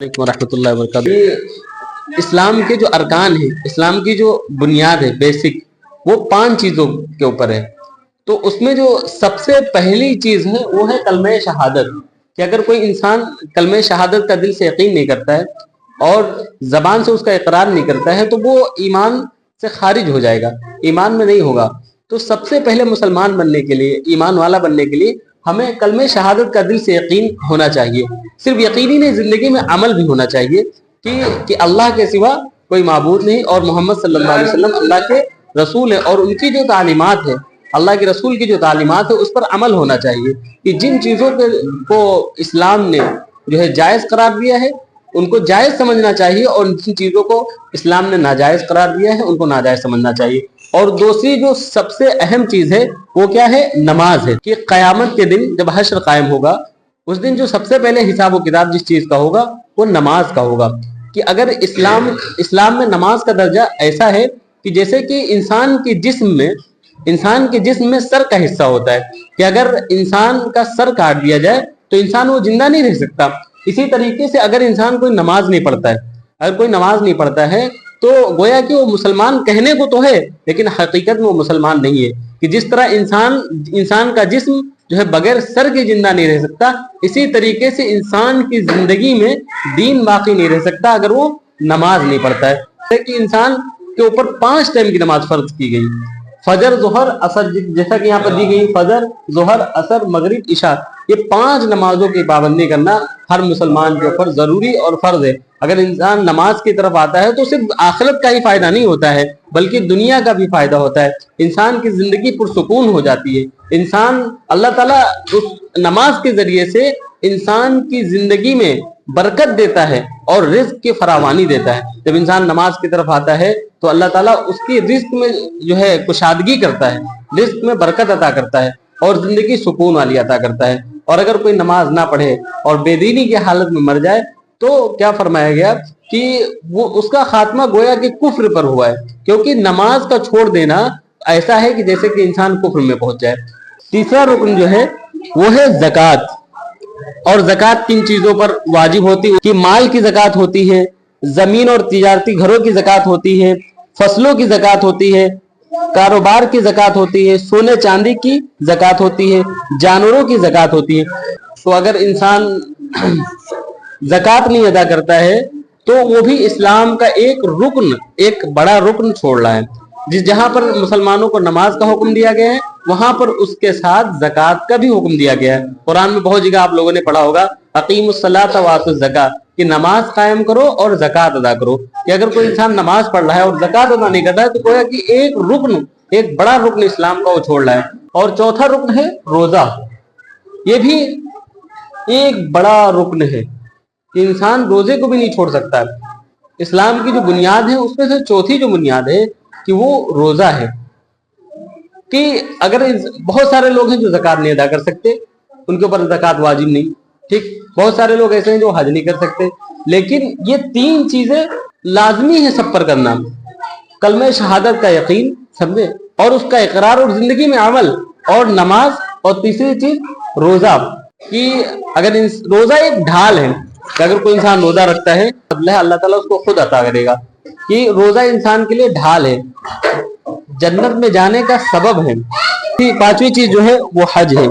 वरहमतुल्लाहि वबरकातुहू। इस्लाम के जो अरकान है, इस्लाम की जो बुनियाद है बेसिक, वो 5 चीज़ों के ऊपर है। तो उसमें जो सबसे पहली चीज़ है वो है कलमे शहादत, कि अगर कोई इंसान कलमे शहादत का दिल से यकीन नहीं करता है और ज़बान से उसका इकरार नहीं करता है तो वो ईमान से खारिज हो जाएगा, ईमान में नहीं होगा। तो सबसे पहले मुसलमान बनने के लिए, ईमान वाला बनने के लिए हमें कलमे शहादत का दिल से यकीन होना चाहिए। सिर्फ यकीन ही नहीं, ज़िंदगी में अमल भी होना चाहिए कि अल्लाह के सिवा कोई माबूद नहीं और मोहम्मद सल्लल्लाहु अलैहि वसल्लम अल्लाह के रसूल है और उनकी जो तालीमात है, अल्लाह के रसूल की जो तालीमात है उस पर अमल होना चाहिए। कि जिन चीज़ों को इस्लाम ने जो है जायज़ करार दिया है उनको जायज़ समझना चाहिए और जिन चीज़ों को इस्लाम ने नाजायज़ करार दिया है उनको नाजायज़ समझना चाहिए। और दूसरी जो सबसे अहम चीज़ है वो क्या है? नमाज है। कि क़यामत के दिन जब हश्र कायम होगा उस दिन जो सबसे पहले हिसाब व किताब जिस चीज़ का होगा वो नमाज का होगा। कि अगर इस्लाम में नमाज का दर्जा ऐसा है कि जैसे कि इंसान के जिस्म में सर का हिस्सा होता है, कि अगर इंसान का सर काट दिया जाए तो इंसान वो जिंदा नहीं रह सकता। इसी तरीके से अगर इंसान कोई नमाज नहीं पढ़ता है, अगर कोई नमाज नहीं पढ़ता है तो गोया कि वो मुसलमान कहने को तो है लेकिन हकीकत में वो मुसलमान नहीं है। कि जिस तरह इंसान का जिस्म जो है बगैर सर के जिंदा नहीं रह सकता, इसी तरीके से इंसान की जिंदगी में दीन बाकी नहीं रह सकता अगर वो नमाज नहीं पढ़ता है। कि इंसान के ऊपर 5 टाइम की नमाज फर्ज की गई, फजर, जोहर, असर, जैसा कि यहाँ पर दी गई फजर, जोहर, असर, मगरिब, इशा, ये 5 नमाजों की पाबंदी करना हर मुसलमान के ऊपर जरूरी और फर्ज है। अगर इंसान नमाज की तरफ आता है तो सिर्फ आखिरत का ही फायदा नहीं होता है बल्कि दुनिया का भी फायदा होता है। इंसान की जिंदगी पुरसुकून हो जाती है। इंसान, अल्लाह ताला उस नमाज के जरिए से इंसान की जिंदगी में बरकत देता है और रिज्क की फरावानी देता है। जब इंसान नमाज की तरफ आता है तो अल्लाह ताला उसकी रिज्क में जो है कुशादगी करता है, रिज्क में बरकत अता करता है और जिंदगी सुकून वाली अता करता है। और अगर कोई नमाज ना पढ़े और बेदीनी की हालत में मर जाए तो क्या फरमाया गया कि वो उसका खात्मा गोया कि कुफ्र पर हुआ है, क्योंकि नमाज का छोड़ देना ऐसा है कि जैसे कि इंसान कुफ्र में पहुंच जाए। तीसरा रुकन जो है वो है ज़कात। और ज़कात 3 चीजों पर वाजिब होती है कि माल की ज़कात होती है, जमीन और तिजारती घरों की ज़कात होती है, फसलों की ज़कात होती है, कारोबार की ज़कात होती है, सोने चांदी की ज़कात होती है, जानवरों की ज़कात होती है। तो अगर इंसान ज़कात नहीं अदा करता है तो वो भी इस्लाम का एक बड़ा रुकन छोड़ रहा है। जहां पर मुसलमानों को नमाज का हुक्म दिया गया है वहां पर उसके साथ ज़कात का भी हुक्म दिया गया है। कुरान में बहुत जगह आप लोगों ने पढ़ा होगा, अकीमुस्सलात व आतुज़ ज़कात, कि नमाज कायम करो और ज़कात अदा करो। कि अगर कोई इंसान नमाज पढ़ रहा है और ज़कात अदा नहीं कर रहा है तो गोया कि एक बड़ा रुकन इस्लाम का वो छोड़ रहा है। और चौथा रुकन है रोजा। ये भी एक बड़ा रुकन है कि इंसान रोजे को भी नहीं छोड़ सकता। इस्लाम की जो बुनियाद है उसमें से चौथी जो बुनियाद है कि वो रोजा है। कि अगर बहुत सारे लोग हैं जो ज़कात नहीं अदा कर सकते, उनके ऊपर ज़कात वाजिब नहीं, ठीक। बहुत सारे लोग ऐसे हैं जो हज नहीं कर सकते, लेकिन ये 3 चीजें लाजमी है सब पर करना। कलमे शहादत का यकीन, समझे, और उसका इकरार और जिंदगी में अमल, और नमाज, और तीसरी चीज रोजा। कि अगर रोजा एक ढाल है कि अगर कोई इंसान रोजा रखता है अल्लाह ताला उसको खुद अता करेगा। कि रोजा इंसान के लिए ढाल है, जन्नत में जाने का सबब है। 5वीं चीज जो है वो हज है।